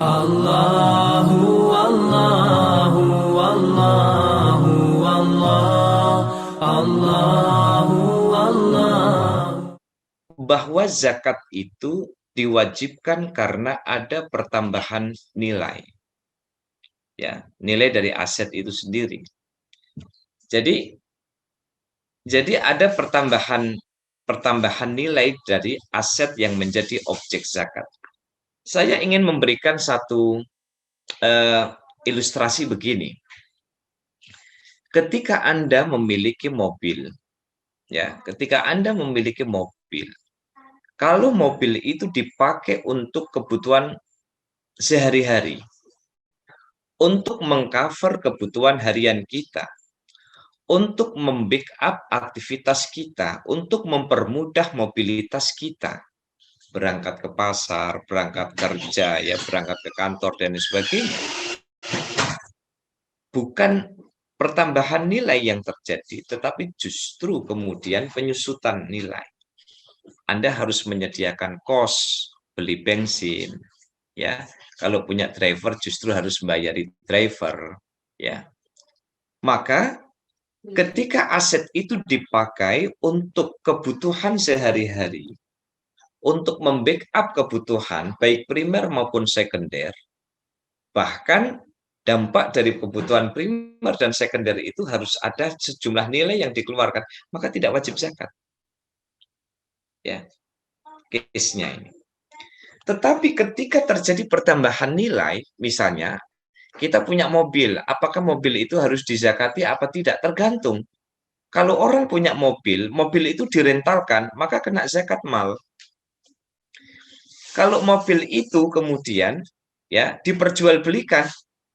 Allahu Allahu Allahu Allah Allahu Allah. Bahwa zakat itu diwajibkan karena ada pertambahan nilai. Ya, nilai dari aset itu sendiri. Jadi ada pertambahan nilai dari aset yang menjadi objek zakat. Saya ingin memberikan satu ilustrasi begini. Ketika Anda memiliki mobil, ya, ketika Anda memiliki mobil, kalau mobil itu dipakai untuk kebutuhan sehari-hari, untuk mengcover kebutuhan harian kita, untuk membackup aktivitas kita, untuk mempermudah mobilitas kita, berangkat ke pasar, berangkat kerja, ya, berangkat ke kantor dan sebagainya. Bukan pertambahan nilai yang terjadi, tetapi justru kemudian penyusutan nilai. Anda harus menyediakan kos, beli bensin, ya. Kalau punya driver justru harus membayari driver, ya. Maka ketika aset itu dipakai untuk kebutuhan sehari-hari, untuk membackup kebutuhan baik primer maupun sekunder, bahkan dampak dari kebutuhan primer dan sekunder itu harus ada sejumlah nilai yang dikeluarkan, maka tidak wajib zakat. Ya, case-nya ini. Tetapi ketika terjadi pertambahan nilai, misalnya kita punya mobil, apakah mobil itu harus dizakati apa tidak? Tergantung. Kalau orang punya mobil, mobil itu direntalkan, maka kena zakat mal. Kalau mobil itu kemudian ya diperjualbelikan,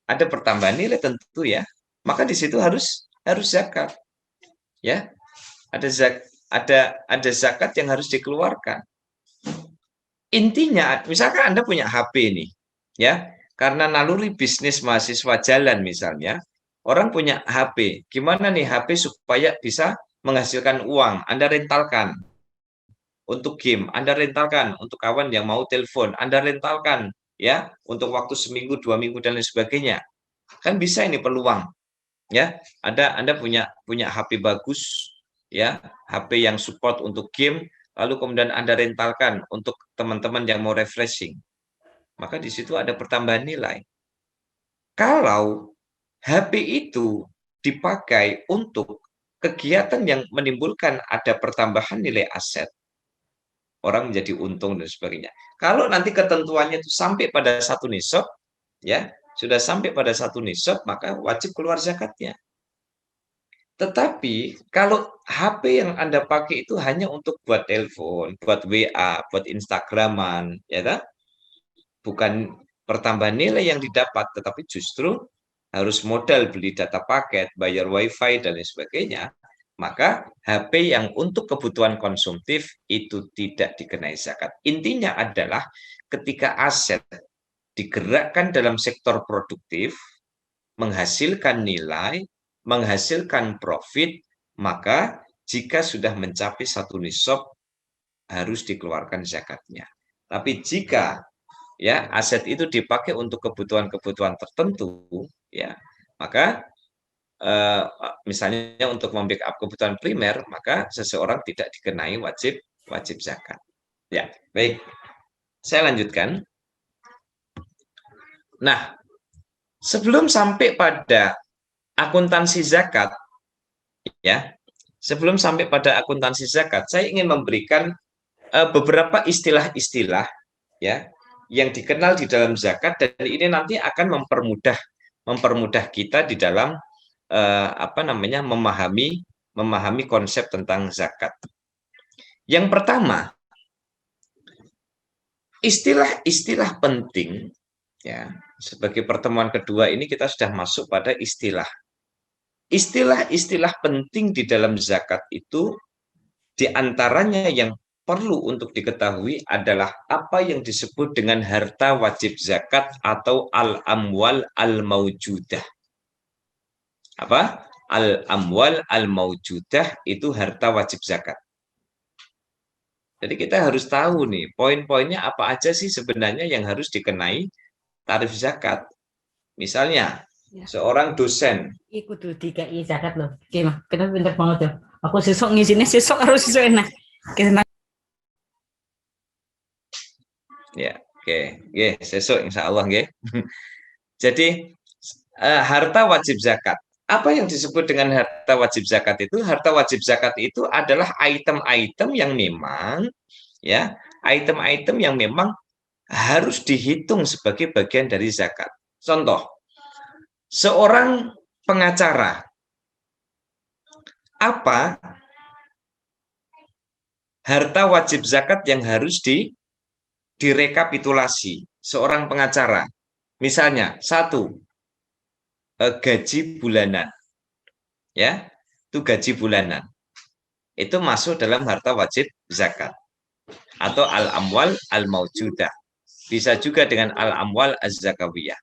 ada pertambahan nilai tentu ya, maka di situ harus zakat. Ya, ada zakat yang harus dikeluarkan. Intinya, misalkan Anda punya HP nih, ya, karena naluri bisnis mahasiswa jalan misalnya, orang punya HP, gimana nih HP supaya bisa menghasilkan uang? Anda rentalkan untuk game, Anda rentalkan untuk kawan yang mau telepon, Anda rentalkan ya untuk waktu seminggu, 2 minggu dan lain sebagainya. Kan bisa ini peluang, ya. Anda punya HP bagus, ya, HP yang support untuk game, lalu kemudian Anda rentalkan untuk teman-teman yang mau refreshing. Maka di situ ada pertambahan nilai. Kalau HP itu dipakai untuk kegiatan yang menimbulkan ada pertambahan nilai aset, orang menjadi untung dan sebagainya. Kalau nanti ketentuannya itu sampai pada satu nisab, ya, sudah sampai pada satu nisab, maka wajib keluar zakatnya. Tetapi kalau HP yang Anda pakai itu hanya untuk buat telepon, buat WA, buat Instagraman, ya kan? Bukan pertambahan nilai yang didapat, tetapi justru harus modal beli data paket, bayar WiFi dan lain sebagainya, maka HP yang untuk kebutuhan konsumtif itu tidak dikenai zakat. Intinya adalah ketika aset digerakkan dalam sektor produktif, menghasilkan nilai, menghasilkan profit, maka jika sudah mencapai satu nisab harus dikeluarkan zakatnya. Tapi jika ya aset itu dipakai untuk kebutuhan-kebutuhan tertentu, ya, maka misalnya untuk membackup kebutuhan primer, maka seseorang tidak dikenai wajib wajib zakat. Ya, baik. Saya lanjutkan. Nah, sebelum sampai pada akuntansi zakat, ya, sebelum sampai pada akuntansi zakat, saya ingin memberikan beberapa istilah-istilah ya yang dikenal di dalam zakat, dan ini nanti akan mempermudah kita di dalam memahami konsep tentang zakat. Yang pertama, istilah-istilah penting ya. Sebagai pertemuan kedua ini kita sudah masuk pada istilah. Istilah-istilah penting di dalam zakat itu diantaranya yang perlu untuk diketahui adalah apa yang disebut dengan harta wajib zakat atau al-amwal al-maujudah. Apa? Al-amwal al-maujudah itu harta wajib zakat. Jadi kita harus tahu nih, poin-poinnya apa aja sih sebenarnya yang harus dikenai tarif zakat. Misalnya, Ya. seorang dosen. Iku tuh DKI zakat loh. Oke mah, kita pinter banget tuh. Aku sesok ngisinya sesok harus sesok enak. Kita Ya, oke. Sesuk insya Allah, nggih. Jadi, harta wajib zakat. Apa yang disebut dengan harta wajib zakat itu? Harta wajib zakat itu adalah item-item yang memang, ya, item-item yang memang harus dihitung sebagai bagian dari zakat. Contoh, seorang pengacara, apa harta wajib zakat yang harus direkapitulasi seorang pengacara? Misalnya, satu, gaji bulanan, ya, itu gaji bulanan. Itu masuk dalam harta wajib zakat atau al-amwal al-maujudah. Bisa juga dengan al-amwal az-zakawiyah.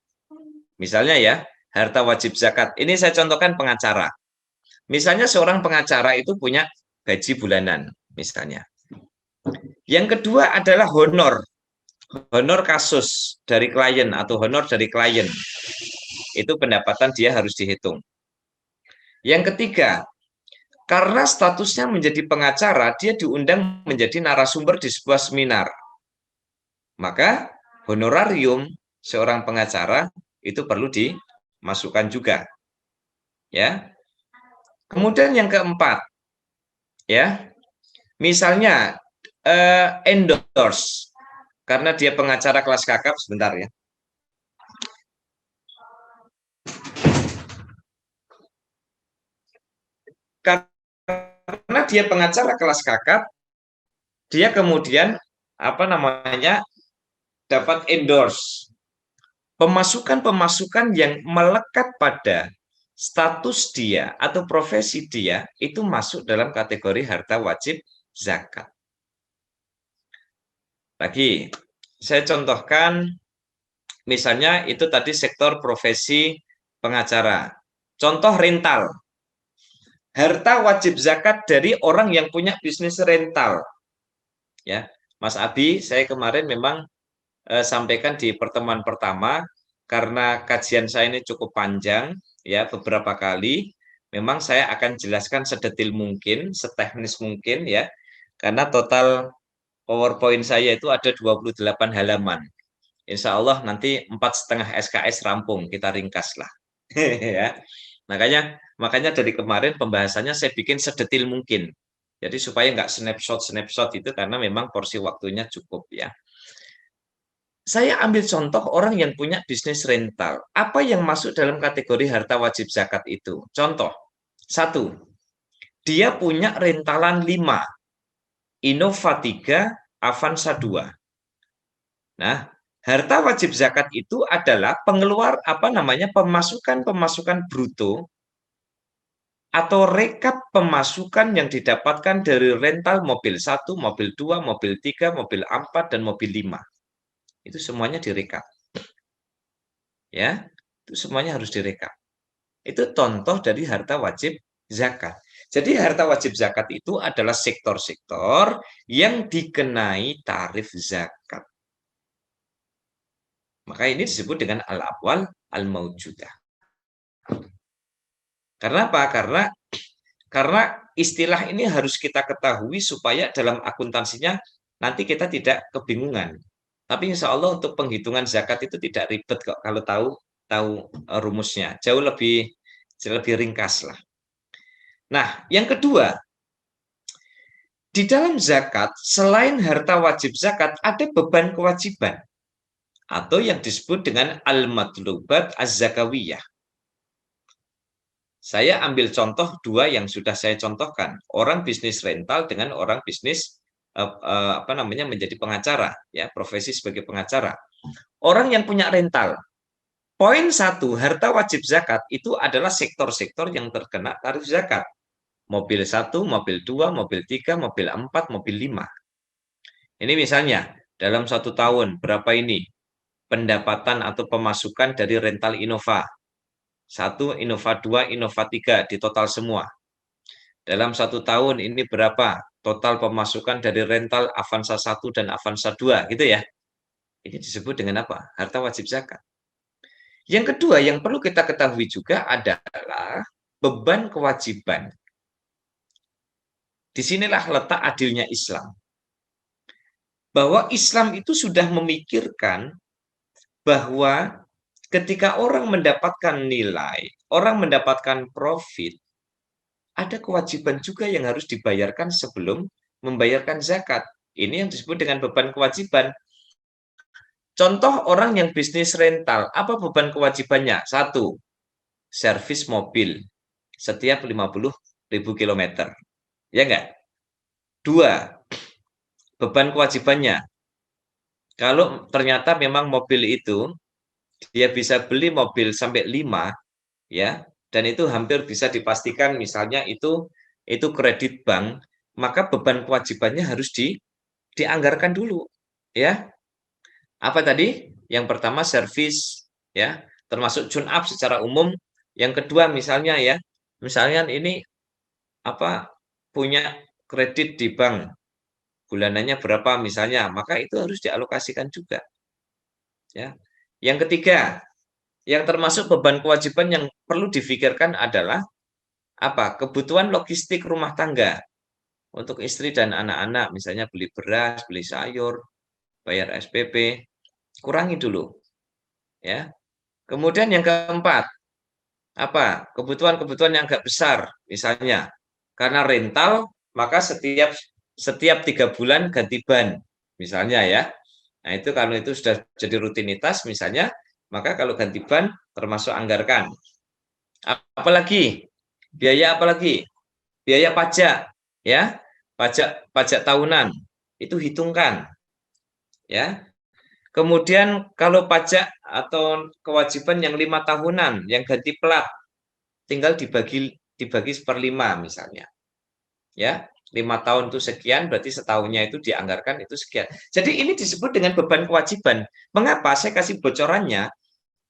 Misalnya ya, harta wajib zakat. Ini saya contohkan pengacara. Misalnya seorang pengacara itu punya gaji bulanan, misalnya. Yang kedua adalah honor. Honor kasus dari klien atau honor dari klien. Itu pendapatan dia harus dihitung. Yang ketiga, karena statusnya menjadi pengacara, dia diundang menjadi narasumber di sebuah seminar. Maka honorarium seorang pengacara itu perlu dimasukkan juga. Ya. Kemudian yang keempat, ya, misalnya endorse, karena dia pengacara kelas kakap, sebentar ya. Karena dia pengacara kelas kakap, dia kemudian dapat endorse pemasukan-pemasukan yang melekat pada status dia atau profesi dia itu masuk dalam kategori harta wajib zakat. Lagi, saya contohkan misalnya itu tadi sektor profesi pengacara. Contoh rental. Harta wajib zakat dari orang yang punya bisnis rental. Ya, Mas Abi, saya kemarin memang sampaikan di pertemuan pertama karena kajian saya ini cukup panjang ya, beberapa kali. Memang saya akan jelaskan sedetil mungkin, seteknis mungkin ya. Karena total PowerPoint saya itu ada 28 halaman. Insya Allah nanti 4,5 SKS rampung, kita ringkas lah. Ya. Makanya dari kemarin pembahasannya saya bikin sedetil mungkin. Jadi supaya nggak snapshot itu karena memang porsi waktunya cukup ya. Saya ambil contoh orang yang punya bisnis rental. Apa yang masuk dalam kategori harta wajib zakat itu? Contoh, satu, dia punya rentalan 5, Innova 3, Avanza 2. Nah, harta wajib zakat itu adalah pemasukan bruto atau rekap pemasukan yang didapatkan dari rental mobil 1, mobil 2, mobil 3, mobil 4, dan mobil 5. Itu semuanya direkap. Ya, itu semuanya harus direkap. Itu contoh dari harta wajib zakat. Jadi harta wajib zakat itu adalah sektor-sektor yang dikenai tarif zakat. Maka ini disebut dengan al-amwal al-maujudah. Karena apa? Karena istilah ini harus kita ketahui supaya dalam akuntansinya nanti kita tidak kebingungan. Tapi insya Allah untuk penghitungan zakat itu tidak ribet kok kalau tahu rumusnya. Jauh lebih ringkas lah. Nah, yang kedua, di dalam zakat selain harta wajib zakat ada beban kewajiban atau yang disebut dengan al-matlubat az-zakawiyah. Saya ambil contoh dua yang sudah saya contohkan, orang bisnis rental dengan orang bisnis menjadi pengacara, ya, profesi sebagai pengacara. Orang yang punya rental, poin 1 harta wajib zakat itu adalah sektor-sektor yang terkena tarif zakat. Mobil 1, mobil 2, mobil 3, mobil 4, mobil 5. Ini misalnya dalam 1 tahun berapa ini pendapatan atau pemasukan dari rental Innova. 1, Innova 2, Innova 3 di total semua. Dalam 1 tahun ini berapa total pemasukan dari rental Avanza 1 dan Avanza 2 gitu ya. Ini disebut dengan apa? Harta wajib zakat. Yang kedua yang perlu kita ketahui juga adalah beban kewajiban. Disinilah letak adilnya Islam. Bahwa Islam itu sudah memikirkan bahwa ketika orang mendapatkan nilai, orang mendapatkan profit, ada kewajiban juga yang harus dibayarkan sebelum membayarkan zakat. Ini yang disebut dengan beban kewajiban. Contoh orang yang bisnis rental, apa beban kewajibannya? Satu, servis mobil setiap 50.000 kilometer. Ya enggak? Dua, beban kewajibannya. Kalau ternyata memang mobil itu, dia bisa beli mobil sampai 5, ya, dan itu hampir bisa dipastikan misalnya itu kredit bank, maka beban kewajibannya harus dianggarkan dulu, ya. Apa tadi? Yang pertama servis, ya, termasuk tune up secara umum. Yang kedua misalnya ya, misalnya ini apa punya kredit di bank, bulanannya berapa misalnya, maka itu harus dialokasikan juga, ya. Yang ketiga, yang termasuk beban kewajiban yang perlu difikirkan adalah apa? Kebutuhan logistik rumah tangga untuk istri dan anak-anak, misalnya beli beras, beli sayur, bayar SPP, kurangi dulu, ya. Kemudian yang keempat, apa? Kebutuhan-kebutuhan yang agak besar, misalnya karena rental, maka setiap 3 bulan ganti ban, misalnya ya. Nah, itu kalau itu sudah jadi rutinitas misalnya, maka kalau ganti ban termasuk anggarkan. Apalagi biaya apalagi? Biaya pajak, ya. Pajak pajak tahunan itu hitungkan, ya. Kemudian kalau pajak atau kewajiban yang 5 tahunan, yang ganti plat, tinggal dibagi seperlima misalnya, ya. 5 tahun itu sekian, berarti setahunnya itu dianggarkan itu sekian. Jadi ini disebut dengan beban kewajiban. Mengapa? Saya kasih bocorannya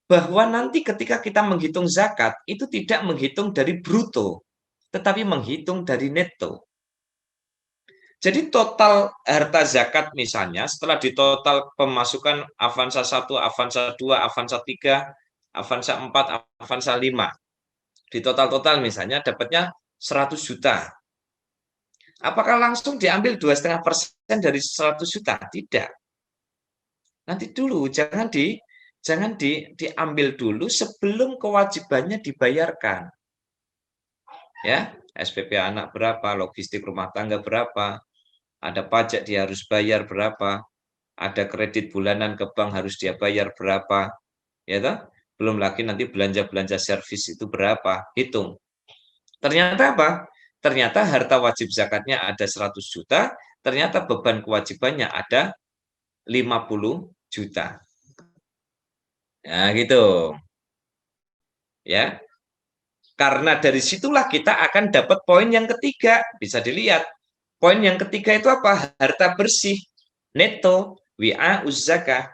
bahwa nanti ketika kita menghitung zakat itu tidak menghitung dari bruto, tetapi menghitung dari neto. Jadi total harta zakat misalnya setelah ditotal pemasukan Avanza 1, Avanza 2, Avanza 3, Avanza 4, Avanza 5. Di total-total misalnya dapatnya 100 juta. Apakah langsung diambil 2,5% dari 100 juta? Tidak. Nanti dulu jangan diambil dulu sebelum kewajibannya dibayarkan. Ya, SPP anak berapa, logistik rumah tangga berapa, ada pajak dia harus bayar berapa, ada kredit bulanan ke bank harus dia bayar berapa, ya toh? Belum lagi nanti belanja-belanja servis itu berapa, hitung. Ternyata apa? Ternyata harta wajib zakatnya ada 100 juta, ternyata beban kewajibannya ada 50 juta. Nah, gitu. Ya. Karena dari situlah kita akan dapat poin yang ketiga. Bisa dilihat. Poin yang ketiga itu apa? Harta bersih, neto, wi'a'uz zakah.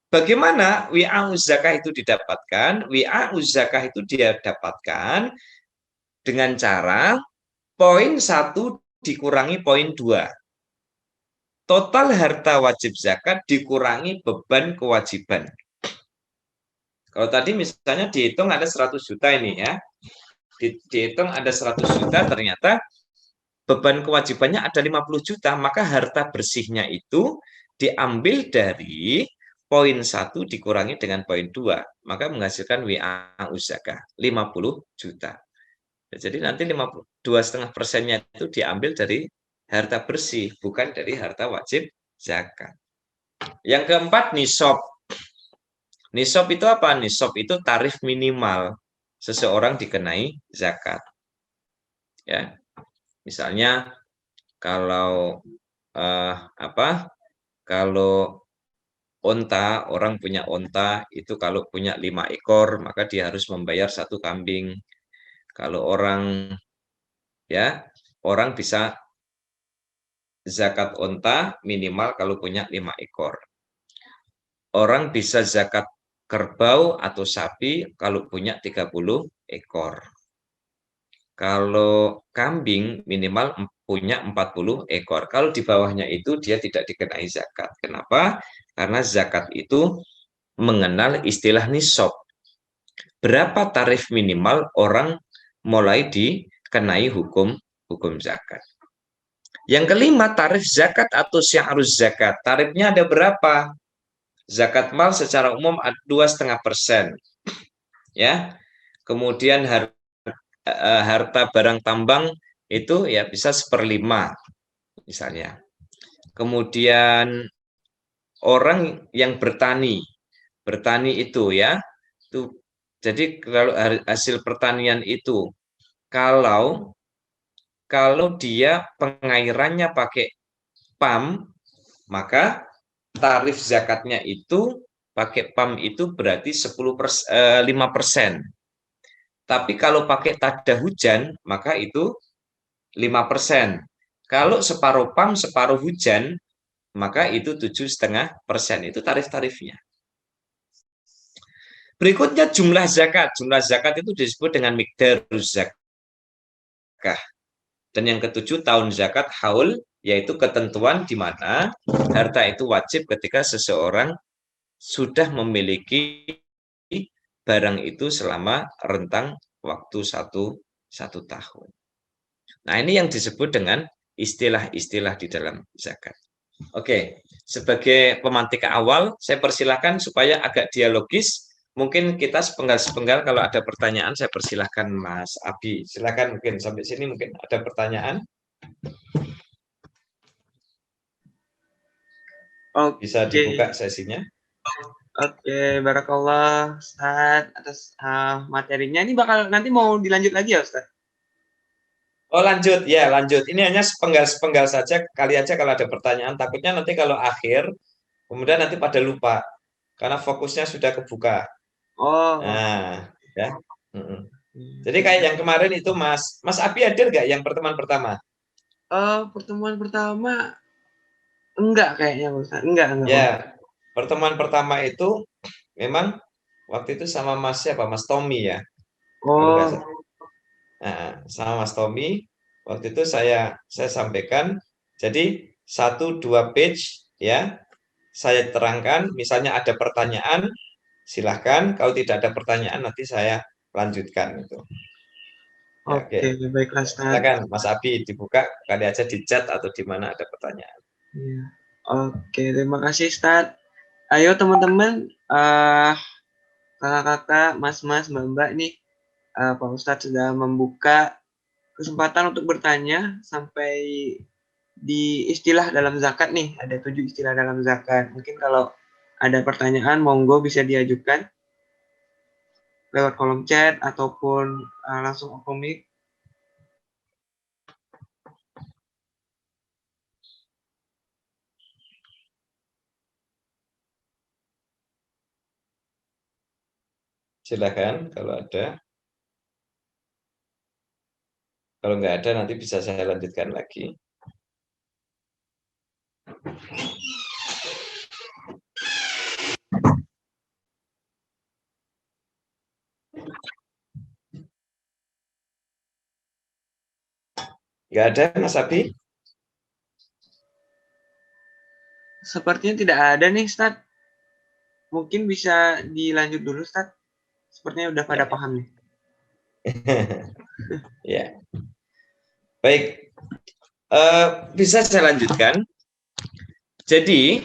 Bagaimana wi'a'uz zakah itu didapatkan? Wi'a'uz zakah itu dia dapatkan dengan cara poin 1 dikurangi poin 2. Total harta wajib zakat dikurangi beban kewajiban. Kalau tadi misalnya dihitung ada 100 juta ini ya. Dihitung ada 100 juta, ternyata beban kewajibannya ada 50 juta, maka harta bersihnya itu diambil dari poin 1 dikurangi dengan poin 2, maka menghasilkan wi'a'uz zakah 50 juta. Jadi nanti 2,5%-nya itu diambil dari harta bersih, bukan dari harta wajib zakat. Yang keempat, nisab. Nisab itu apa? Nisab itu tarif minimal seseorang dikenai zakat. Ya. Misalnya kalau kalau onta, orang punya onta itu kalau punya 5 ekor maka dia harus membayar 1 kambing. Kalau orang bisa zakat onta minimal kalau punya 5 ekor. Orang bisa zakat kerbau atau sapi kalau punya 30 ekor. Kalau kambing minimal punya 40 ekor. Kalau di bawahnya itu dia tidak dikenai zakat. Kenapa? Karena zakat itu mengenal istilah nisab. Berapa tarif minimal orang mulai dikenai hukum zakat. Yang kelima, tarif zakat atau syiarus zakat. Tarifnya ada berapa? Zakat mal secara umum 2,5%. Ya. Kemudian harta barang tambang itu ya bisa 1/5 misalnya. Kemudian orang yang bertani itu ya, itu jadi kalau hasil pertanian itu kalau dia pengairannya pakai PAM, maka tarif zakatnya itu pakai PAM itu berarti 5%. Tapi kalau pakai tada hujan, maka itu 5%. Kalau separuh PAM, separuh hujan, maka itu 7,5%. Itu tarif-tarifnya. Berikutnya jumlah zakat. Jumlah zakat itu disebut dengan miqdaruz zakah. Dan yang ketujuh, tahun zakat haul, yaitu ketentuan di mana harta itu wajib ketika seseorang sudah memiliki barang itu selama rentang waktu satu tahun. Nah, ini yang disebut dengan istilah-istilah di dalam zakat. Oke, sebagai pemantik awal, saya persilahkan supaya agak dialogis. Mungkin kita sepenggal-sepenggal kalau ada pertanyaan, saya persilahkan Mas Abi. Silakan, mungkin sampai sini mungkin ada pertanyaan. Bisa dibuka sesinya. Oke, barakallah Ustaz atas materinya. Ini bakal nanti mau dilanjut lagi ya Ustaz? Oh lanjut, ya lanjut. Ini hanya sepenggal-sepenggal saja, kali aja kalau ada pertanyaan. Takutnya nanti kalau akhir, kemudian nanti pada lupa. Karena fokusnya sudah kebuka. Oh. Nah, ya. Jadi kayak yang kemarin itu Mas Abi hadir nggak yang pertemuan pertama? Pertemuan pertama enggak kayaknya Ustaz. Enggak. Ya, pertemuan pertama itu memang waktu itu sama Mas siapa? Mas Tommy ya. Oh. Nah, sama Mas Tommy waktu itu saya sampaikan. Jadi 1-2 page ya. Saya terangkan, misalnya ada pertanyaan, silahkan. Kalau tidak ada pertanyaan, nanti saya lanjutkan itu. Oke, baiklah Ustaz. Silakan Mas Abi dibuka, kali aja di chat atau di mana ada pertanyaan. Iya. Oke, terima kasih Ustaz. Ayo teman-teman, kakak-kakak, mas-mas, mbak-mbak nih, Pak Ustadz sudah membuka kesempatan untuk bertanya sampai di istilah dalam zakat nih. Ada 7 istilah dalam zakat. Mungkin kalau ada pertanyaan, monggo bisa diajukan lewat kolom chat ataupun langsung open mic. Silakan kalau ada. Kalau nggak ada nanti bisa saya lanjutkan lagi. Nggak ada Mas Abi? Sepertinya tidak ada nih Ustaz. Mungkin bisa dilanjut dulu Ustaz. Sepertinya udah pada paham nih. Ya. Baik. Bisa saya lanjutkan. Jadi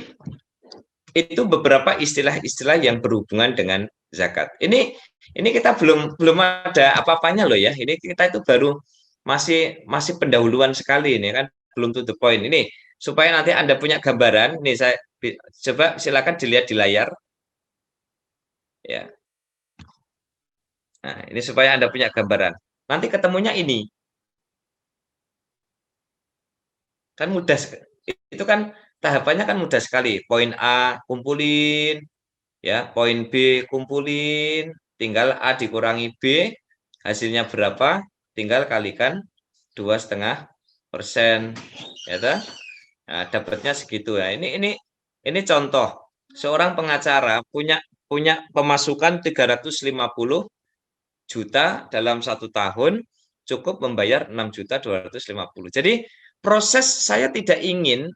itu beberapa istilah-istilah yang berhubungan dengan zakat. Ini kita belum ada apa-apanya loh ya. Ini kita itu baru masih pendahuluan sekali ini kan, belum to the point. Ini supaya nanti Anda punya gambaran. Ini saya coba silakan dilihat di layar. Ya. Nah, ini supaya Anda punya gambaran. Nanti ketemunya ini. Kan mudah, itu kan tahapannya kan mudah sekali. Poin A kumpulin, ya, poin B kumpulin, tinggal A dikurangi B, hasilnya berapa? Tinggal kalikan 2,5%, ya toh? Nah, dapatnya segitu ya. Ini contoh. Seorang pengacara punya pemasukan 350 juta dalam 1 tahun, cukup membayar 6.250.000. Jadi proses saya tidak ingin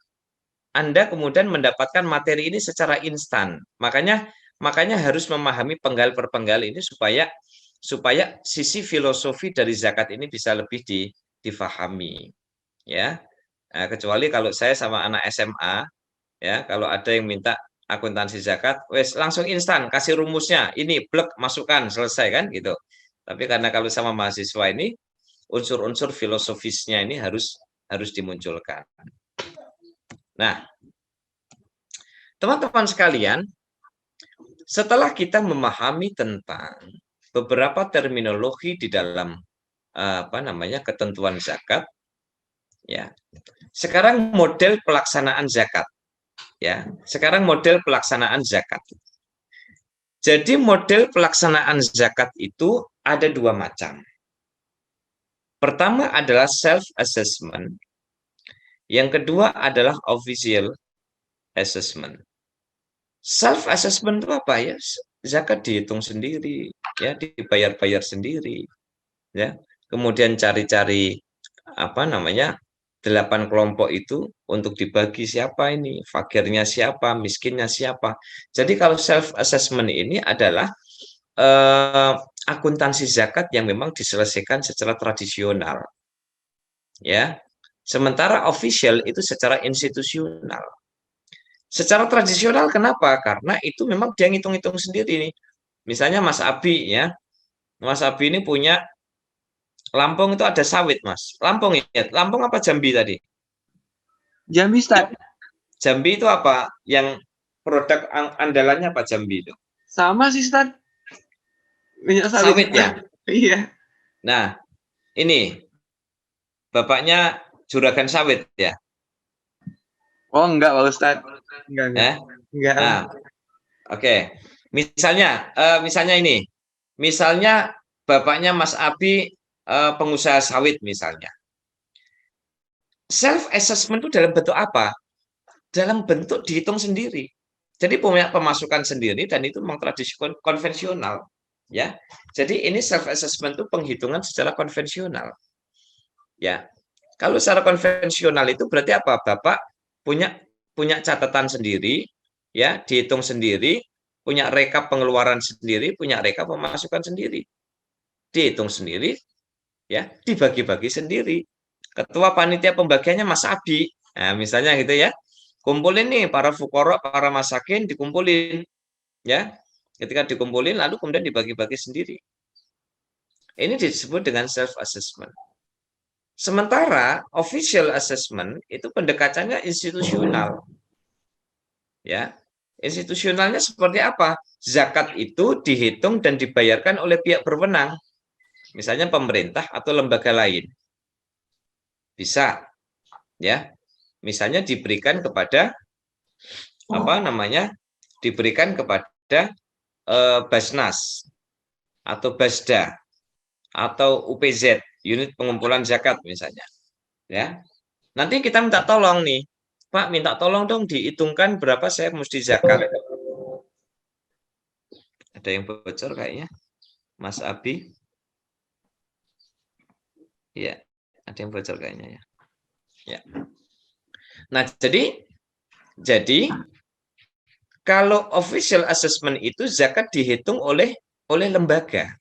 Anda kemudian mendapatkan materi ini secara instan. Makanya Makanya harus memahami penggal per penggal ini supaya sisi filosofi dari zakat ini bisa lebih difahami, ya. Nah, kecuali kalau saya sama anak SMA, ya, kalau ada yang minta akuntansi zakat, wes langsung instan kasih rumusnya, ini blek masukkan selesai kan gitu. Tapi karena kalau sama mahasiswa ini unsur-unsur filosofisnya ini harus dimunculkan. Nah, teman-teman sekalian, setelah kita memahami tentang beberapa terminologi di dalam ketentuan zakat, ya. Sekarang model pelaksanaan zakat, ya. Sekarang model pelaksanaan zakat. Jadi model pelaksanaan zakat itu ada dua macam. Pertama adalah self assessment, yang kedua adalah official assessment. Self assessment itu apa ya? Zakat dihitung sendiri, ya, dibayar-bayar sendiri, ya. Kemudian cari-cari 8 kelompok itu untuk dibagi siapa ini, fakirnya siapa, miskinnya siapa. Jadi kalau self assessment ini adalah akuntansi zakat yang memang diselesaikan secara tradisional, ya. Sementara official itu secara institusional. Secara tradisional kenapa? Karena itu memang dia ngitung-ngitung sendiri nih. Misalnya Mas Abi, ya. Mas Abi ini punya Lampung itu ada sawit, Mas. Lampung ya. Lampung apa Jambi tadi? Jambi, Ustaz. Jambi itu apa? Yang produk andalannya apa Jambi itu? Sama sih, Ustaz. Minyak sawit. Sawit ya? Iya. Nah, ini bapaknya juragan sawit ya? Oh, enggak, Pak Ustaz. Enggak. Enggak. Nah, oke. Misalnya ini. Misalnya bapaknya Mas Abi pengusaha sawit misalnya. Self assessment itu dalam bentuk apa? Dalam bentuk dihitung sendiri. Jadi punya pemasukan sendiri dan itu memang tradisi konvensional, ya. Jadi ini self assessment itu penghitungan secara konvensional. Ya. Kalau secara konvensional itu berarti apa? Bapak punya catatan sendiri, ya, dihitung sendiri, punya rekap pengeluaran sendiri, punya rekap pemasukan sendiri. Dihitung sendiri, ya, dibagi-bagi sendiri. Ketua panitia pembagiannya Mas Abi. Nah, misalnya gitu ya. Kumpulin nih para fuqara, para masakin dikumpulin, ya. Ketika dikumpulin lalu kemudian dibagi-bagi sendiri. Ini disebut dengan self assessment. Sementara official assessment itu pendekatannya institusional. Ya. Institusionalnya seperti apa? Zakat itu dihitung dan dibayarkan oleh pihak berwenang. Misalnya pemerintah atau lembaga lain. Bisa, ya. Misalnya diberikan kepada diberikan kepada Basnas atau Basda atau UPZ, unit pengumpulan zakat misalnya, ya. Nanti kita minta tolong nih, Pak, minta tolong dong dihitungkan berapa saya mesti zakat. Ada yang bocor kayaknya, Mas Abi. Iya, ada yang bocor kayaknya ya. Ya. Nah, jadi kalau official assessment itu zakat dihitung oleh lembaga.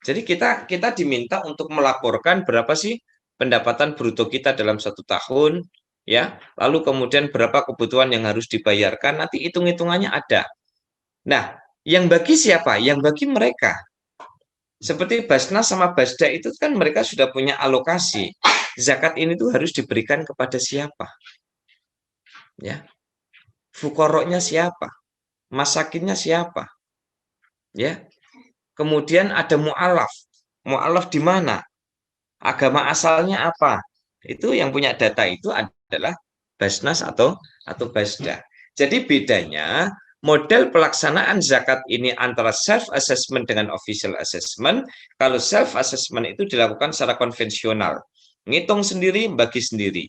Jadi kita diminta untuk melaporkan berapa sih pendapatan bruto kita dalam 1 tahun, ya. Lalu kemudian berapa kebutuhan yang harus dibayarkan, nanti hitung-hitungannya ada. Nah, yang bagi siapa? Yang bagi mereka. Seperti Basnas sama Basda itu kan mereka sudah punya alokasi. Zakat ini tuh harus diberikan kepada siapa? Ya. Fukoroknya siapa? Masakinnya siapa? Ya. Kemudian ada mu'alaf. Mu'alaf di mana? Agama asalnya apa? Itu yang punya data itu adalah Basnas atau Basda. Jadi bedanya model pelaksanaan zakat ini antara self assessment dengan official assessment. Kalau self assessment itu dilakukan secara konvensional, ngitung sendiri, bagi sendiri.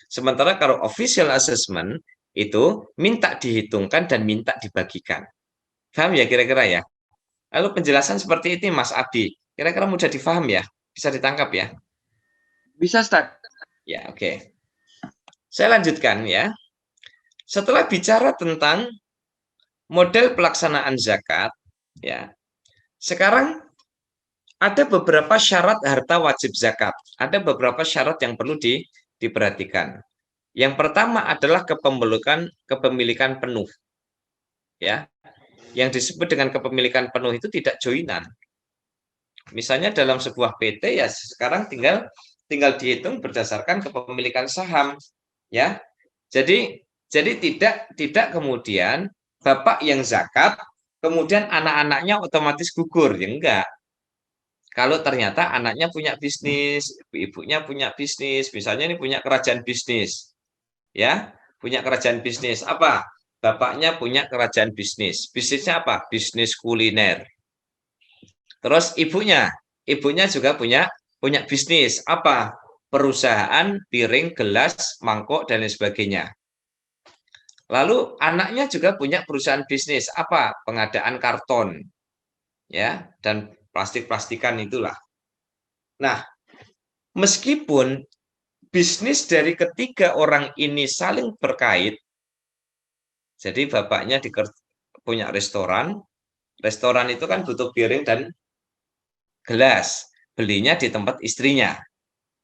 Sementara kalau official assessment itu minta dihitungkan dan minta dibagikan. Paham ya kira-kira ya? Lalu penjelasan seperti ini Mas Abi, kira-kira mudah difaham ya? Bisa ditangkap ya? Bisa, Ustaz. Ya, oke. Saya lanjutkan ya. Setelah bicara tentang model pelaksanaan zakat, ya. Sekarang ada beberapa syarat harta wajib zakat. Ada beberapa syarat yang perlu diperhatikan. Yang pertama adalah kepemilikan penuh, ya. Yang disebut dengan kepemilikan penuh itu tidak joinan. Misalnya dalam sebuah PT ya sekarang tinggal dihitung berdasarkan kepemilikan saham, ya. Jadi tidak kemudian bapak yang zakat kemudian anak-anaknya otomatis gugur, ya enggak. Kalau ternyata anaknya punya bisnis, ibunya punya bisnis, misalnya ini punya kerajaan bisnis, ya, punya kerajaan bisnis apa? Bapaknya punya kerajaan bisnis. Bisnisnya apa? Bisnis kuliner. Terus ibunya juga punya bisnis apa? Perusahaan piring, gelas, mangkok dan lain sebagainya. Lalu anaknya juga punya perusahaan bisnis apa? Pengadaan karton, ya, dan plastik-plastikan itulah. Nah, meskipun bisnis dari ketiga orang ini saling berkait, jadi bapaknya punya restoran itu kan butuh piring dan gelas, belinya di tempat istrinya,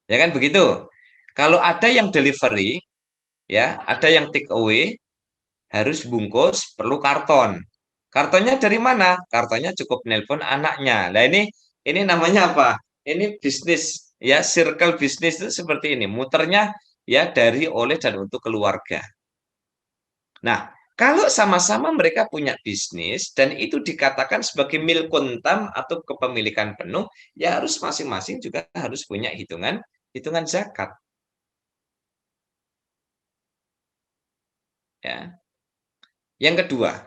ya kan begitu. Kalau ada yang delivery, ya, ada yang take away, harus bungkus, perlu karton. Kartonnya dari mana? Kartonnya cukup nelpon anaknya. Nah ini namanya apa? Ini bisnis, ya, circle bisnis itu seperti ini, muternya ya dari, oleh, dan untuk keluarga. Nah, kalau sama-sama mereka punya bisnis dan itu dikatakan sebagai milkuntam atau kepemilikan penuh, ya harus masing-masing juga harus punya hitungan zakat. Ya. Yang kedua,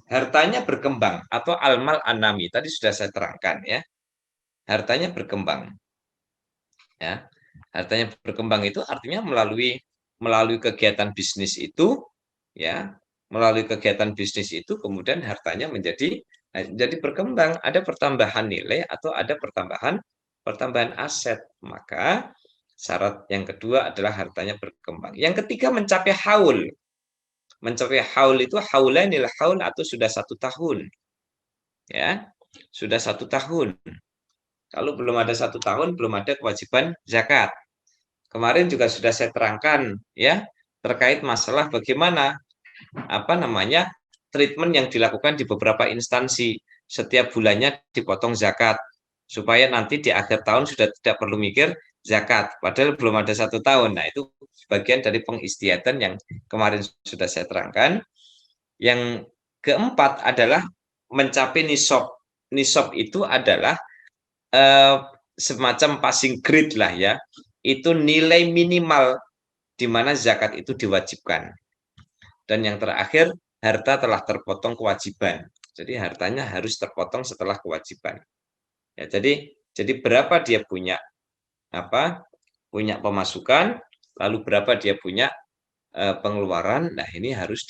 hartanya berkembang atau almal anami. Tadi sudah saya terangkan, ya. Hartanya berkembang. Ya. Hartanya berkembang itu artinya melalui kegiatan bisnis itu, ya. Melalui kegiatan bisnis itu kemudian hartanya jadi berkembang, ada pertambahan nilai atau ada pertambahan aset. Maka syarat yang kedua adalah hartanya berkembang. Yang ketiga mencapai haul. Mencapai haul itu haulanil haul atau sudah 1 tahun, ya, sudah 1 tahun. Kalau belum ada 1 tahun belum ada kewajiban zakat. Kemarin juga sudah saya terangkan, ya, terkait masalah bagaimana treatment yang dilakukan di beberapa instansi, setiap bulannya dipotong zakat supaya nanti di akhir tahun sudah tidak perlu mikir zakat, padahal belum ada 1 tahun. Nah, itu bagian dari pengistiadan yang kemarin sudah saya terangkan. Yang keempat adalah mencapai nisab. Nisab itu adalah semacam passing grade lah, ya. Itu nilai minimal di mana zakat itu diwajibkan. Dan yang terakhir, harta telah terpotong kewajiban. Jadi hartanya harus terpotong setelah kewajiban. Ya, jadi berapa dia punya pemasukan, lalu berapa dia punya pengeluaran. Nah, ini harus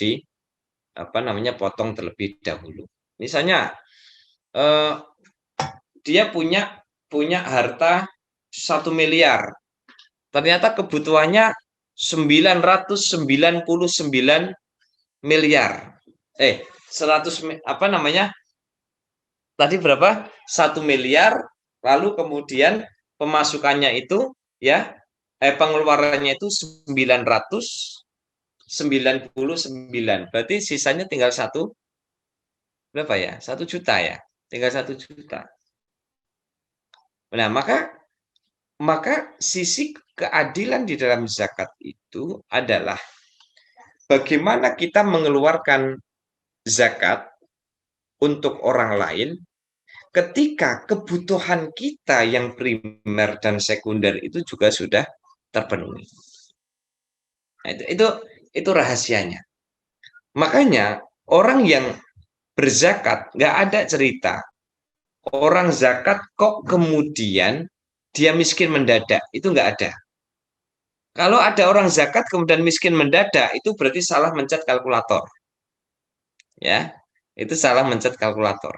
potong terlebih dahulu. Misalnya dia punya harta 1 miliar. Ternyata kebutuhannya 999 miliar. 100 tadi berapa? 1 miliar, lalu kemudian pemasukannya itu, ya, pengeluarannya itu 999. Berarti sisanya tinggal berapa ya? 1 juta, ya. Tinggal 1 juta. Nah, maka sisi keadilan di dalam zakat itu adalah bagaimana kita mengeluarkan zakat untuk orang lain ketika kebutuhan kita yang primer dan sekunder itu juga sudah terpenuhi. Nah, itu rahasianya. Makanya orang yang berzakat nggak ada cerita orang zakat kok kemudian dia miskin mendadak, itu nggak ada. Kalau ada orang zakat kemudian miskin mendadak, itu berarti salah mencet kalkulator. Ya, itu salah mencet kalkulator.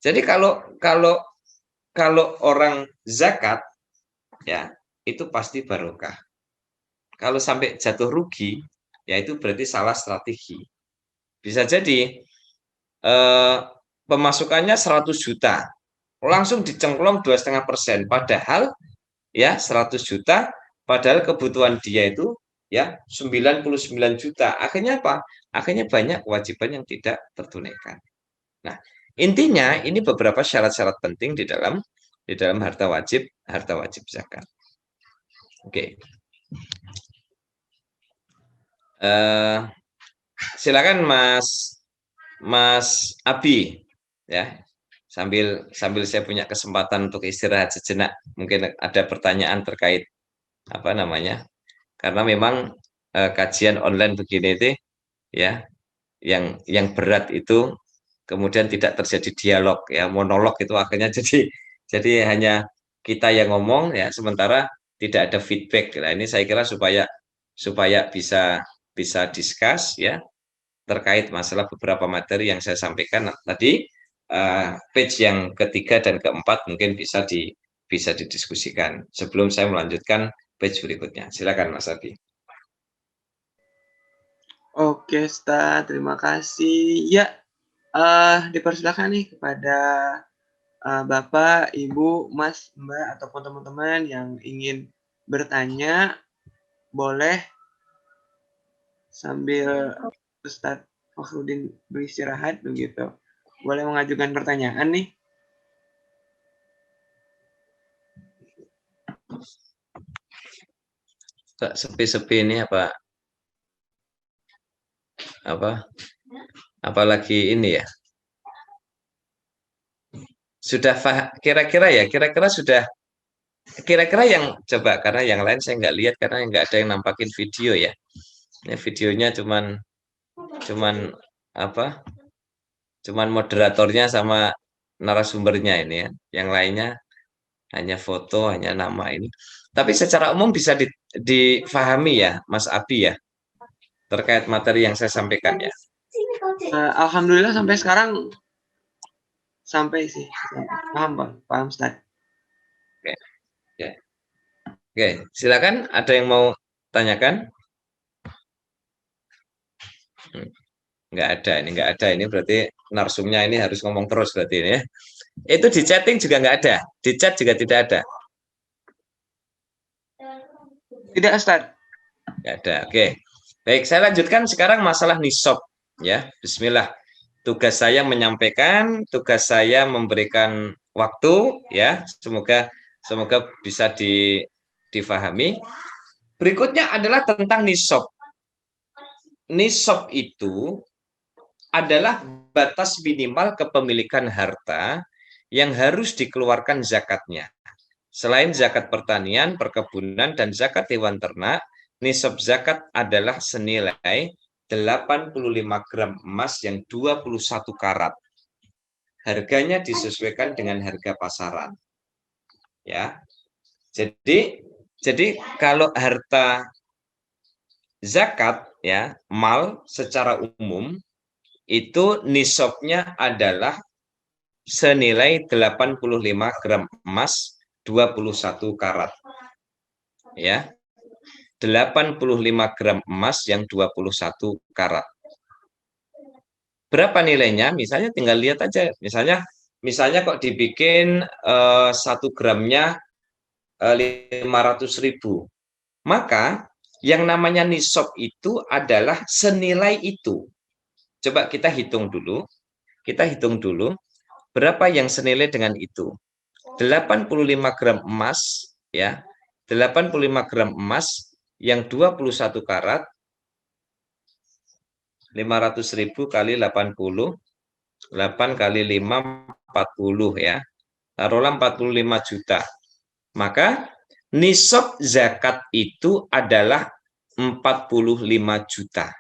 Jadi kalau orang zakat, ya, itu pasti barokah. Kalau sampai jatuh rugi, ya itu berarti salah strategi. Bisa jadi pemasukannya 100 juta, langsung dicengklong 2,5%. Padahal ya 100 juta, padahal kebutuhan dia itu ya 99 juta. Akhirnya apa? Akhirnya banyak kewajiban yang tidak tertunaikan. Nah, intinya ini beberapa syarat-syarat penting di dalam harta wajib zakat. Oke. Silakan Mas Abi ya. Sambil saya punya kesempatan untuk istirahat sejenak, mungkin ada pertanyaan terkait apa namanya? Karena memang kajian online begini itu ya, yang berat itu kemudian tidak terjadi dialog ya, monolog itu akhirnya jadi hanya kita yang ngomong ya, sementara tidak ada feedback. Nah, ini saya kira supaya bisa discuss ya terkait masalah beberapa materi yang saya sampaikan tadi. Page yang ketiga dan keempat mungkin bisa didiskusikan sebelum saya melanjutkan page berikutnya. Silakan Mas Abi. Oke, Ustaz, terima kasih. Ya, dipersilakan nih kepada Bapak, Ibu, Mas, Mbak, ataupun teman-teman yang ingin bertanya, boleh sambil Ustadz Fakhrudin beristirahat begitu. Boleh mengajukan pertanyaan nih. Kak, sepi-sepi ini apalagi ini ya. Sudah kira-kira yang coba, karena yang lain saya nggak lihat karena nggak ada yang nampakin video ya. Ini videonya cuman moderatornya sama narasumbernya ini ya. Yang lainnya hanya foto, hanya nama ini. Tapi secara umum bisa difahami ya, Mas Abi ya, terkait materi yang saya sampaikan ya. Alhamdulillah sampai sekarang sampai sih. Paham Ustaz. Oke, silakan. Ada yang mau tanyakan? Nggak ada ini berarti narsumnya ini harus ngomong terus berarti ini ya. Itu di chatting juga nggak ada, di chat juga tidak ada. Tidak, Ustaz. Nggak ada. Oke. Baik, saya lanjutkan sekarang masalah nisab ya. Bismillah. Tugas saya menyampaikan, tugas saya memberikan waktu ya. Semoga bisa difahami. Berikutnya adalah tentang nisab. Nisab itu adalah batas minimal kepemilikan harta yang harus dikeluarkan zakatnya. Selain zakat pertanian, perkebunan, dan zakat hewan ternak, nisab zakat adalah senilai 85 gram emas yang 21 karat. Harganya disesuaikan dengan harga pasaran. Ya. Jadi kalau harta zakat ya, mal secara umum itu nisabnya adalah senilai 85 gram emas 21 karat. Ya. 85 gram emas yang 21 karat. Berapa nilainya? Misalnya tinggal lihat aja. Misalnya kok dibikin 1 gramnya 500.000. Maka yang namanya nisab itu adalah senilai itu. Coba kita hitung dulu. Berapa yang senilai dengan itu? 85 gram emas ya. 85 gram emas yang 21 karat 500.000 kali 80, 8 kali 5 40 ya. Taruhlah 45 juta. Maka nisab zakat itu adalah 45 juta.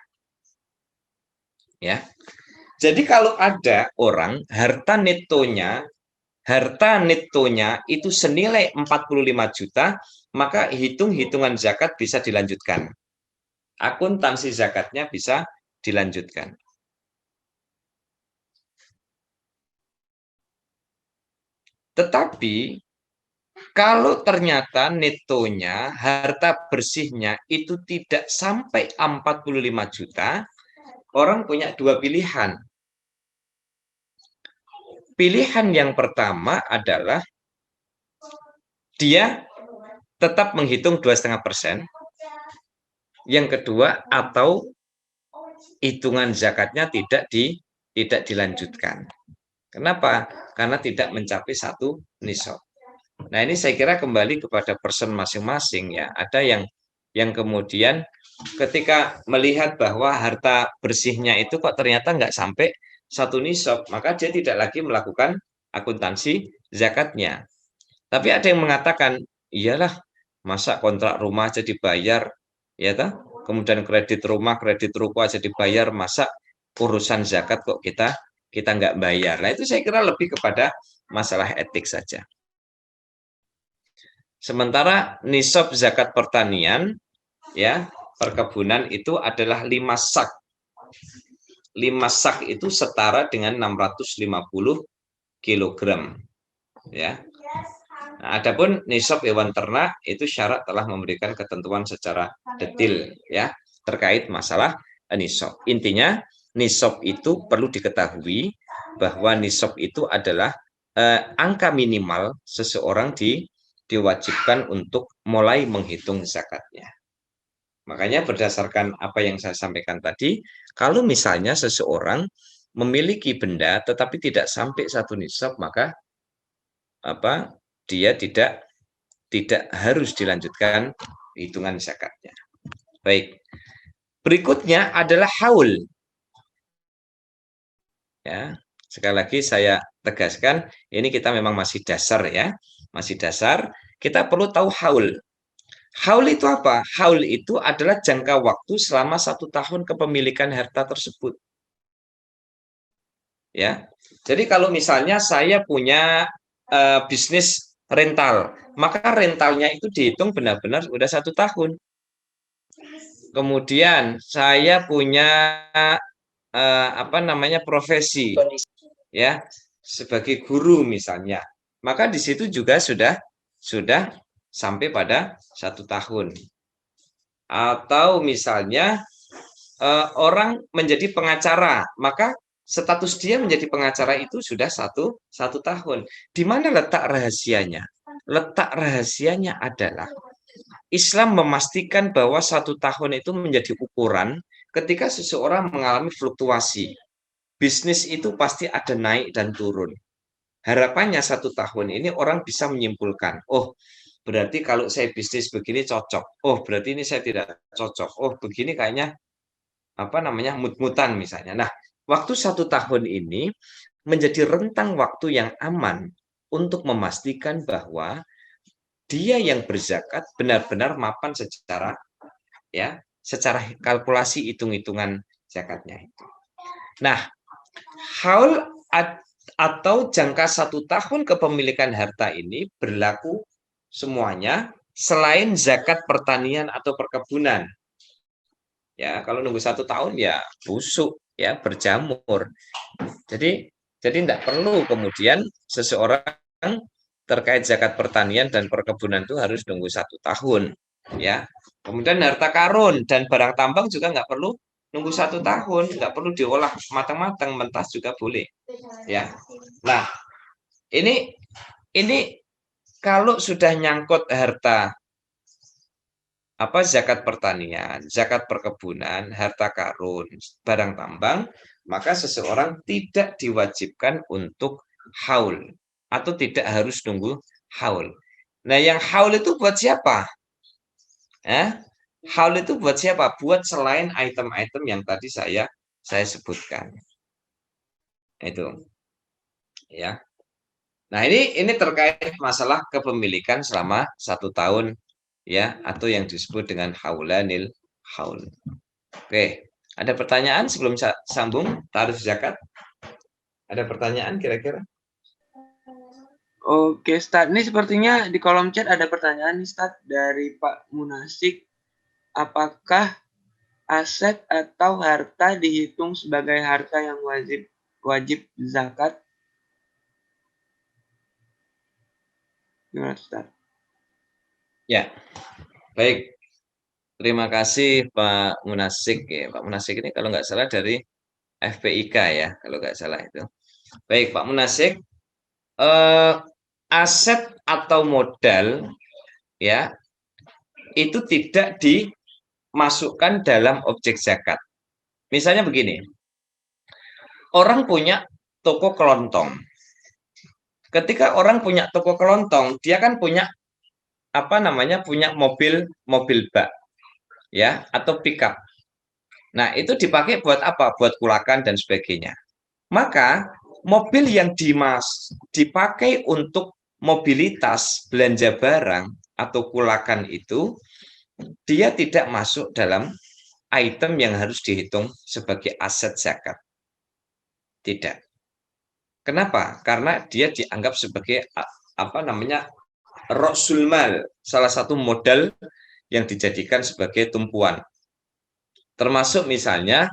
Ya. Jadi kalau ada orang harta netonya itu senilai 45 juta, maka hitungan zakat bisa dilanjutkan. Akuntansi zakatnya bisa dilanjutkan. Tetapi kalau ternyata netonya, harta bersihnya itu tidak sampai 45 juta, orang punya dua pilihan. Pilihan yang pertama adalah dia tetap menghitung 2,5%. Yang kedua, atau hitungan zakatnya tidak dilanjutkan. Kenapa? Karena tidak mencapai satu nisab. Nah, ini saya kira kembali kepada person masing-masing ya. Ada yang kemudian ketika melihat bahwa harta bersihnya itu kok ternyata nggak sampai satu nisab, maka dia tidak lagi melakukan akuntansi zakatnya. Tapi ada yang mengatakan, iyalah, masa kontrak rumah aja dibayar, ya toh? Kemudian kredit rumah, kredit ruko aja dibayar, masa urusan zakat kok kita nggak bayar. Nah, itu saya kira lebih kepada masalah etik saja. Sementara nisab zakat pertanian, ya, perkebunan itu adalah 5 sak. 5 sak itu setara dengan 650 kilogram. Ya. Nah, adapun nisab hewan ternak itu syarat telah memberikan ketentuan secara detail ya terkait masalah nisab. Intinya nisab itu perlu diketahui bahwa nisab itu adalah angka minimal seseorang diwajibkan untuk mulai menghitung zakatnya. Makanya berdasarkan apa yang saya sampaikan tadi, kalau misalnya seseorang memiliki benda tetapi tidak sampai satu nisab, maka dia tidak harus dilanjutkan hitungan zakatnya. Baik. Berikutnya adalah haul. Ya, sekali lagi saya tegaskan, ini kita memang masih dasar ya, masih dasar. Kita perlu tahu haul. Haul itu apa? Haul itu adalah jangka waktu selama 1 tahun kepemilikan harta tersebut. Ya, jadi kalau misalnya saya punya bisnis rental, maka rentalnya itu dihitung benar-benar sudah 1 tahun. Kemudian saya punya profesi ya sebagai guru misalnya, maka di situ juga sudah sampai pada 1 tahun. Atau misalnya orang menjadi pengacara, maka status dia menjadi pengacara itu sudah satu tahun. Di mana letak rahasianya? Letak rahasianya adalah Islam memastikan bahwa 1 tahun itu menjadi ukuran ketika seseorang mengalami fluktuasi. Bisnis itu pasti ada naik dan turun. Harapannya 1 tahun ini orang bisa menyimpulkan, oh berarti kalau saya bisnis begini cocok, oh berarti ini saya tidak cocok, oh begini kayaknya mut-mutan misalnya. Nah, waktu 1 tahun ini menjadi rentang waktu yang aman untuk memastikan bahwa dia yang berzakat benar-benar mapan secara kalkulasi hitung-hitungan zakatnya itu. Nah, haul atau jangka 1 tahun kepemilikan harta ini berlaku semuanya selain zakat pertanian atau perkebunan. Ya, kalau nunggu 1 tahun ya busuk, ya berjamur. Jadi tidak perlu kemudian seseorang terkait zakat pertanian dan perkebunan itu harus nunggu 1 tahun. Ya, kemudian harta karun dan barang tambang juga nggak perlu nunggu 1 tahun, nggak perlu diolah matang-matang, mentah juga boleh. Ya, nah ini kalau sudah nyangkut harta zakat pertanian, zakat perkebunan, harta karun, barang tambang, maka seseorang tidak diwajibkan untuk haul atau tidak harus nunggu haul. Nah, yang haul itu buat siapa? Haul itu buat siapa? Buat selain item-item yang tadi saya sebutkan. Itu. Ya. Nah, ini terkait masalah kepemilikan selama 1 tahun ya, atau yang disebut dengan haulanil haul. Oke, ada pertanyaan sebelum sambung tarif zakat? Ada pertanyaan kira-kira? Oke, Ustaz. Ini sepertinya di kolom chat ada pertanyaan nih, Ustaz, dari Pak Munasik. Apakah aset atau harta dihitung sebagai harta yang wajib zakat? Gimana, Ustaz? Ya, baik. Terima kasih Pak Munasik ya. Pak Munasik ini kalau nggak salah dari FPIK ya, kalau nggak salah itu. Baik Pak Munasik, eh, aset atau modal ya itu tidak dimasukkan dalam objek zakat. Misalnya begini, orang punya toko kelontong. Ketika orang punya toko kelontong, dia kan punya apa namanya? Punya mobil bak ya atau pickup. Nah, itu dipakai buat apa? Buat kulakan dan sebagainya. Maka mobil yang dipakai untuk mobilitas belanja barang atau kulakan itu dia tidak masuk dalam item yang harus dihitung sebagai aset zakat. Tidak. Kenapa? Karena dia dianggap sebagai apa namanya? Rasul mal, salah satu modal yang dijadikan sebagai tumpuan. Termasuk misalnya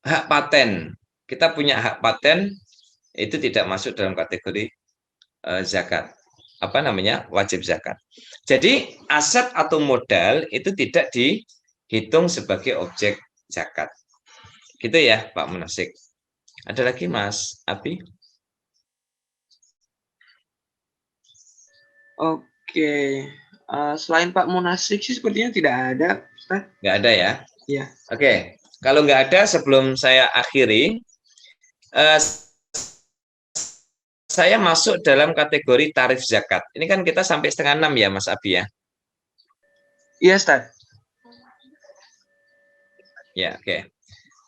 hak paten. Kita punya hak paten itu tidak masuk dalam kategori zakat. Apa namanya? Wajib zakat. Jadi aset atau modal itu tidak dihitung sebagai objek zakat. Gitu ya, Pak Munasik. Ada lagi Mas Abi? Oke. Selain Pak Munasik sih sepertinya tidak ada, Ustaz. Nggak ada ya? Iya. Oke. Kalau nggak ada, sebelum saya akhiri, saya masuk dalam kategori tarif zakat. Ini kan kita sampai 5:30 ya, Mas Abi ya? Iya, Ustaz. Ya, oke.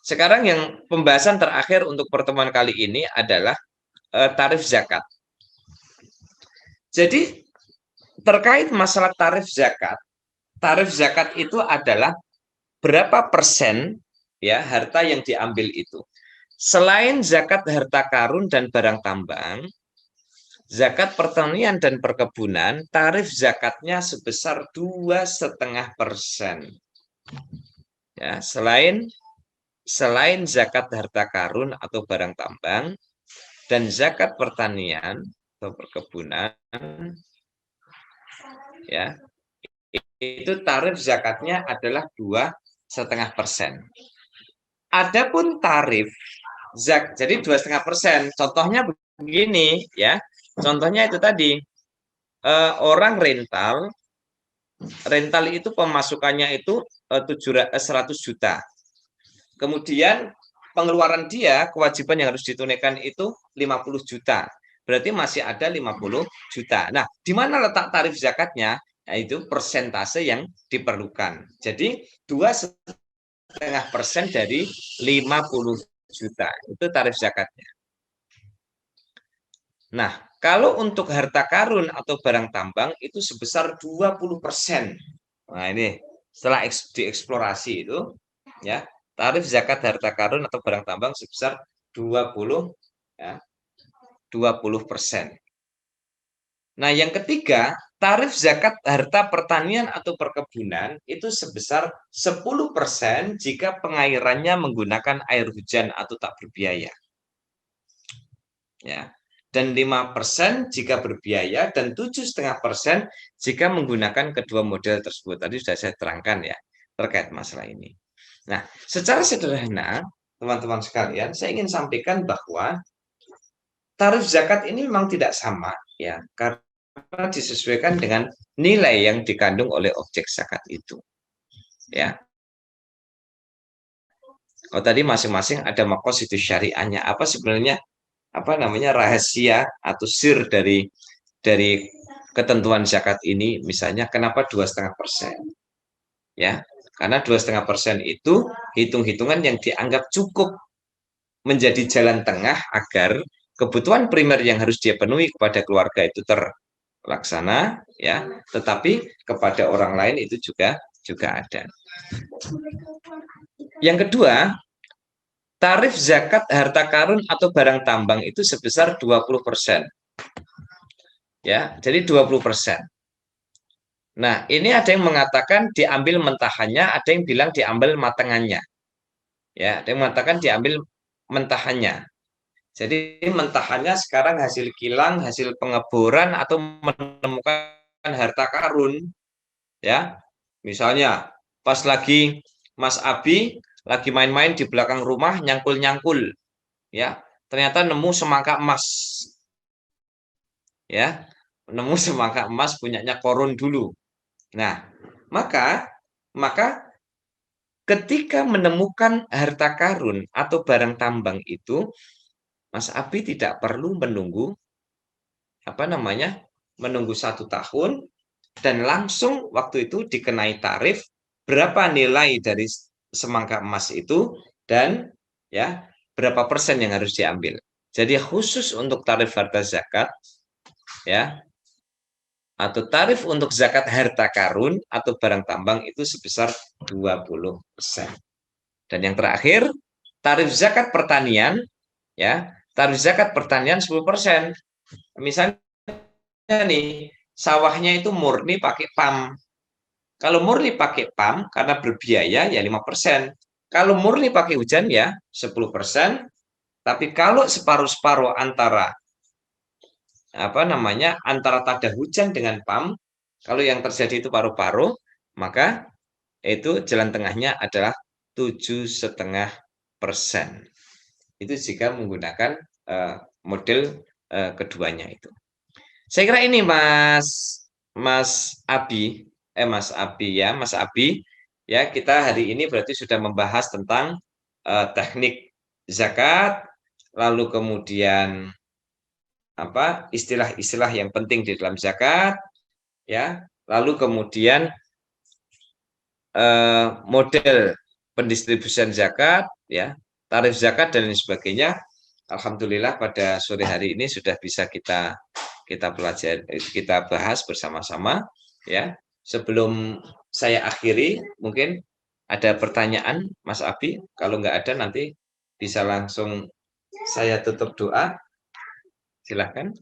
Sekarang yang pembahasan terakhir untuk pertemuan kali ini adalah tarif zakat. Jadi terkait masalah tarif zakat itu adalah berapa persen ya harta yang diambil itu. Selain zakat harta karun dan barang tambang, zakat pertanian dan perkebunan, tarif zakatnya sebesar 2,5%. Ya, selain zakat harta karun atau barang tambang dan zakat pertanian atau perkebunan, ya itu tarif zakatnya adalah 2,5%. Adapun tarif jadi 2,5%. Contohnya begini ya, contohnya itu tadi orang rental itu pemasukannya itu 100 juta. Kemudian pengeluaran dia, kewajiban yang harus ditunaikan itu 50 juta. Berarti masih ada 50 juta. Nah, di mana letak tarif zakatnya? Nah, itu persentase yang diperlukan. Jadi 2,5% dari 50 juta. Itu tarif zakatnya. Nah, kalau untuk harta karun atau barang tambang itu sebesar 20%. Nah, ini setelah dieksplorasi itu ya, tarif zakat harta karun atau barang tambang sebesar 20 ya, 20%. Nah, yang ketiga, tarif zakat harta pertanian atau perkebunan itu sebesar 10% jika pengairannya menggunakan air hujan atau tak berbiaya. Ya. Dan 5% jika berbiaya dan 7,5% jika menggunakan kedua model tersebut. Tadi sudah saya terangkan ya terkait masalah ini. Nah, secara sederhana, teman-teman sekalian, saya ingin sampaikan bahwa tarif zakat ini memang tidak sama ya, karena disesuaikan dengan nilai yang dikandung oleh objek zakat itu. Ya. Oh, tadi masing-masing ada maqasid syariahnya. Apa sebenarnya apa namanya rahasia atau sir dari ketentuan zakat ini? Misalnya kenapa 2,5%? Ya, karena 2,5% itu hitung-hitungan yang dianggap cukup menjadi jalan tengah agar kebutuhan primer yang harus dia penuhi kepada keluarga itu terlaksana, ya, tetapi kepada orang lain itu juga ada. Yang kedua, tarif zakat harta karun atau barang tambang itu sebesar 20%. Ya, jadi 20%. Nah, ini ada yang mengatakan diambil mentahannya, ada yang bilang diambil matangannya. Ya, ada yang mengatakan diambil mentahannya. Jadi mentahannya sekarang hasil kilang, hasil pengeboran atau menemukan harta karun Ya, misalnya pas lagi Mas Abi lagi main-main di belakang rumah nyangkul-nyangkul, ya, ternyata nemu semangka emas, ya, nemu semangka emas punyanya Korun dulu. Nah, maka maka ketika menemukan harta karun atau barang tambang itu, Mas Abi tidak perlu menunggu menunggu 1 tahun dan langsung waktu itu dikenai tarif berapa nilai dari semangka emas itu dan ya berapa persen yang harus diambil. Jadi khusus untuk tarif harta zakat ya atau tarif untuk zakat harta karun atau barang tambang itu sebesar 20%. Dan yang terakhir, tarif zakat pertanian ya, tarif zakat pertanian 10%. Misalnya nih, sawahnya itu murni pakai PAM. Kalau murni pakai PAM karena berbiaya ya 5%. Kalau murni pakai hujan ya 10%. Tapi kalau separuh-separuh antara antara tada hujan dengan PAM, kalau yang terjadi itu paruh-paruh, maka itu jalan tengahnya adalah 7,5%. Itu jika menggunakan model keduanya itu. Saya kira ini Mas Abi ya, kita hari ini berarti sudah membahas tentang teknik zakat, lalu kemudian istilah-istilah yang penting di dalam zakat, ya, lalu kemudian model pendistribusian zakat, ya, tarif zakat dan lain sebagainya. Alhamdulillah pada sore hari ini sudah bisa kita pelajari, kita bahas bersama-sama, ya. Sebelum saya akhiri, mungkin ada pertanyaan, Mas Abi. Kalau nggak ada nanti bisa langsung saya tutup doa. Silahkan.